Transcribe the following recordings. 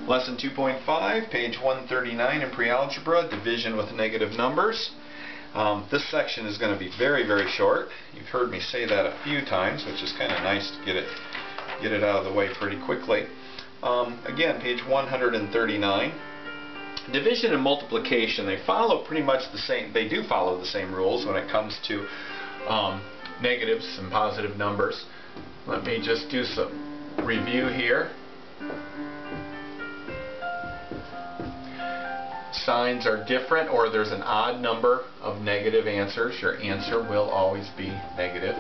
Lesson 2.5, page 139 in pre-algebra, division with negative numbers. This section is going to be very, very short. You've heard me say that a few times, which is kind of nice to get it out of the way pretty quickly. Again, page 139. Division and multiplication, they follow pretty much the same. They do follow the same rules when it comes to negatives and positive numbers. Let me just do some review here. Signs are different, or there's an odd number of negative answers, your answer will always be negative.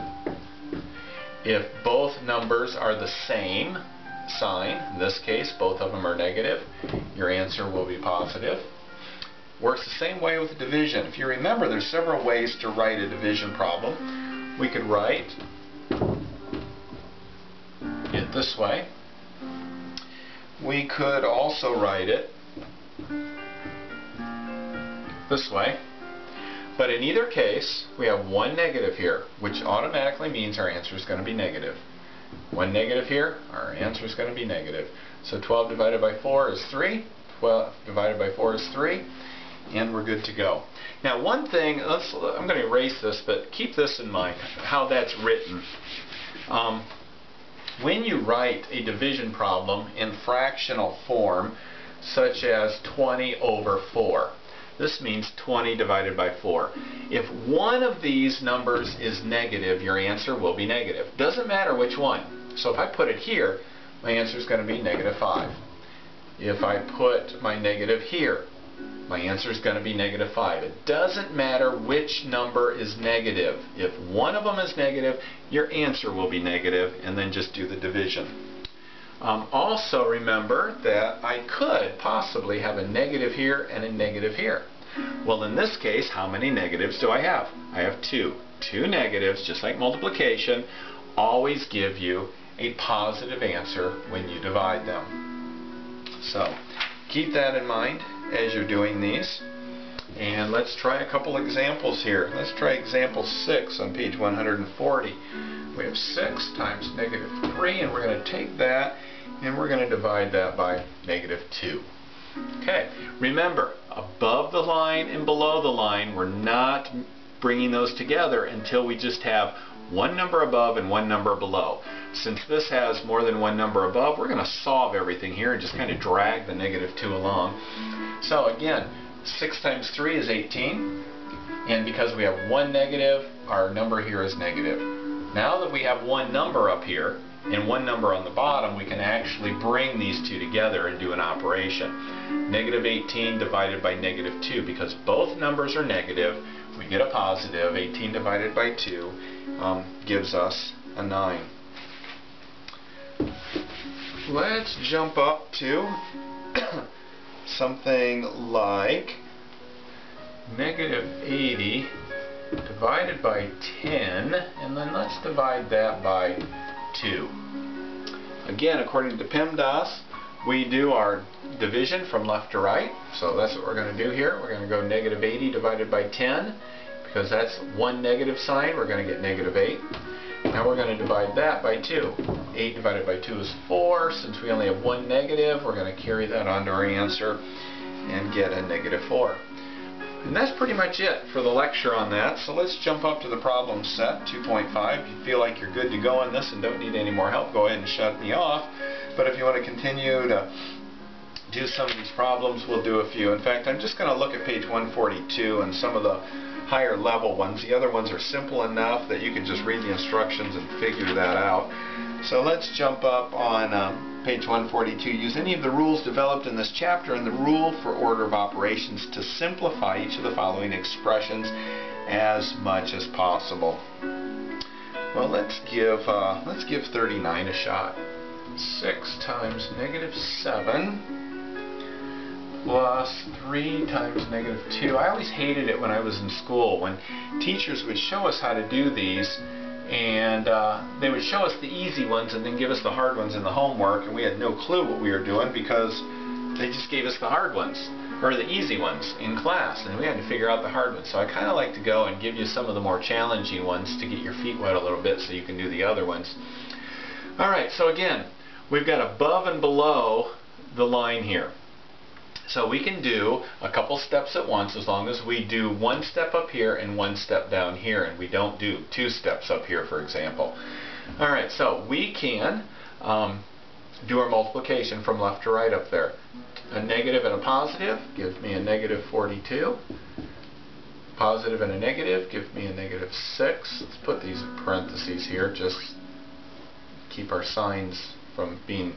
If both numbers are the same sign, in this case both of them are negative, your answer will be positive. Works the same way with division. If you remember, there's several ways to write a division problem. We could write it this way. We could also write it this way. But in either case, we have one negative here, which automatically means our answer is going to be negative. One negative here, our answer is going to be negative. So 12 divided by 4 is 3. 12 divided by 4 is 3. And we're good to go. Now one thing, I'm going to erase this, but keep this in mind, how that's written. When you write a division problem in fractional form, such as 20 over 4, this means 20 divided by 4. If one of these numbers is negative, your answer will be negative. Doesn't matter which one. So if I put it here, my answer is going to be negative 5. If I put my negative here, my answer is going to be negative 5. It doesn't matter which number is negative. If one of them is negative, your answer will be negative, and then just do the division. Also remember that I could possibly have a negative here and a negative here. Well, in this case, how many negatives do I have? I have 2. 2 negatives, just like multiplication, always give you a positive answer when you divide them. So keep that in mind as you're doing these. And let's try a couple examples here. Let's try example 6 on page 140. We have 6 times negative 3, and we're going to take that and we're going to divide that by negative 2. Okay, remember, above the line and below the line, we're not bringing those together until we just have one number above and one number below. Since this has more than one number above, we're going to solve everything here and just kind of drag the negative 2 along. So again, 6 times 3 is 18, and because we have one negative, our number here is negative. Now that we have one number up here and one number on the bottom, we can actually bring these two together and do an operation. Negative 18 divided by negative 2, because both numbers are negative, we get a positive. 18 divided by 2 gives us a 9. Let's jump up to something like negative 80 divided by 10, and then let's divide that by 2. Again, according to PEMDAS, we do our division from left to right, so that's what we're going to do here. We're going to go negative 80 divided by 10, because that's one negative sign, we're going to get negative 8. Now we're going to divide that by 2. 8 divided by 2 is 4. Since we only have one negative, we're going to carry that onto our answer and get a negative 4. And that's pretty much it for the lecture on that. So let's jump up to the problem set, 2.5. If you feel like you're good to go on this and don't need any more help, go ahead and shut me off. But if you want to continue to do some of these problems, we'll do a few. In fact, I'm just going to look at page 142 and some of the higher level ones. The other ones are simple enough that you can just read the instructions and figure that out. So let's jump up on page 142. Use any of the rules developed in this chapter and the rule for order of operations to simplify each of the following expressions as much as possible. Well, let's give 39 a shot. 6 times negative 7 plus 3 times negative 2. I always hated it when I was in school when teachers would show us how to do these, and they would show us the easy ones and then give us the hard ones in the homework, and we had no clue what we were doing because they just gave us the hard ones, or the easy ones in class, and we had to figure out the hard ones. So I kind of like to go and give you some of the more challenging ones to get your feet wet a little bit so you can do the other ones. Alright, so again, we've got above and below the line here. So we can do a couple steps at once as long as we do one step up here and one step down here, and we don't do two steps up here, for example. Alright, so we can do our multiplication from left to right up there. A negative and a positive gives me a negative 42. Positive and a negative give me a negative 6. Let's put these in parentheses here, just keep our signs from being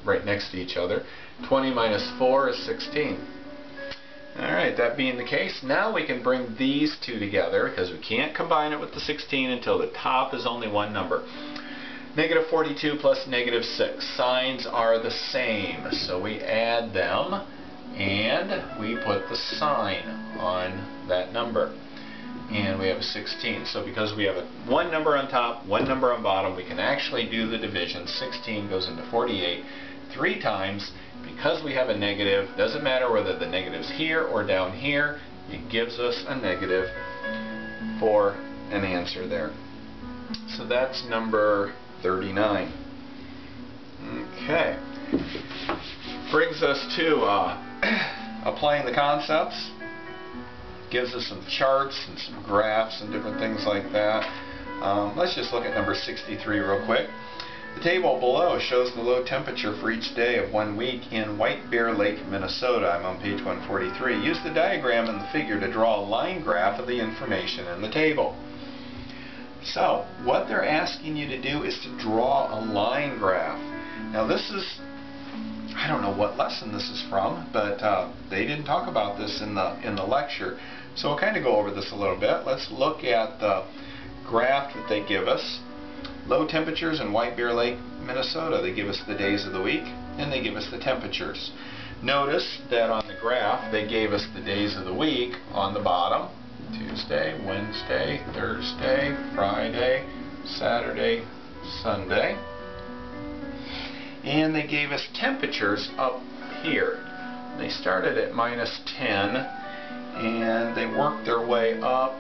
right next to each other. 20 minus 4 is 16. Alright, that being the case, now we can bring these two together because we can't combine it with the 16 until the top is only one number. Negative 42 plus negative 6. Signs are the same, so we add them and we put the sign on that number. And we have a 16. So because we have one number on top, one number on bottom, we can actually do the division. 16 goes into 48 3 times. Because we have a negative, doesn't matter whether the negative's here or down here, it gives us a negative for an answer there. So that's number 39. Okay. Brings us to applying the concepts. Gives us some charts and some graphs and different things like that. Let's just look at number 63 real quick. The table below shows the low temperature for each day of 1 week in White Bear Lake, Minnesota. I'm on page 143. Use the diagram and the figure to draw a line graph of the information in the table. So, what they're asking you to do is to draw a line graph. Now this is, I don't know what lesson this is from, but they didn't talk about this in the lecture. So we'll kind of go over this a little bit. Let's look at the graph that they give us. Low temperatures in White Bear Lake, Minnesota. They give us the days of the week and they give us the temperatures. Notice that on the graph they gave us the days of the week on the bottom. Tuesday, Wednesday, Thursday, Friday, Saturday, Sunday. And they gave us temperatures up here. They started at -10 and they worked their way up,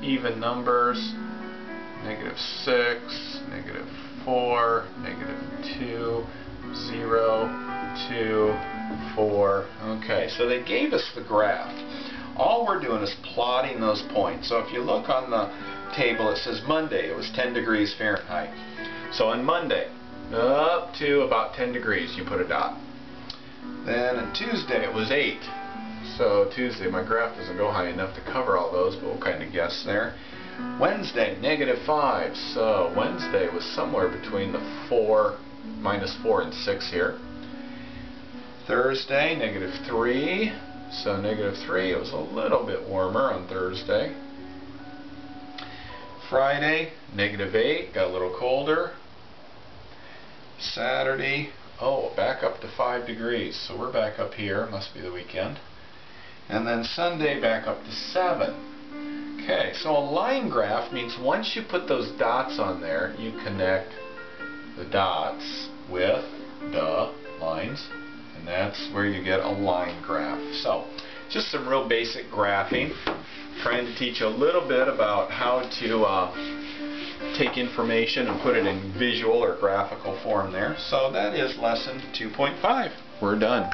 even numbers. -6, -4, -2, 0, 2, 4. Okay, so they gave us the graph. All we're doing is plotting those points. So if you look on the table, it says Monday, it was 10 degrees Fahrenheit. So on Monday, up to about 10 degrees, you put a dot. Then on Tuesday, it was 8. So Tuesday, my graph doesn't go high enough to cover all those, but we'll kind of guess there. Wednesday, -5. So Wednesday was somewhere between the -4 and 6 here. Thursday, -3. So -3, it was a little bit warmer on Thursday. Friday, -8, got a little colder. Saturday, oh, back up to 5 degrees. So we're back up here, must be the weekend. And then Sunday, back up to 7. Okay, so a line graph means once you put those dots on there, you connect the dots with the lines, and that's where you get a line graph. So, just some real basic graphing, trying to teach you a little bit about how to take information and put it in visual or graphical form there. So that is lesson 2.5. We're done.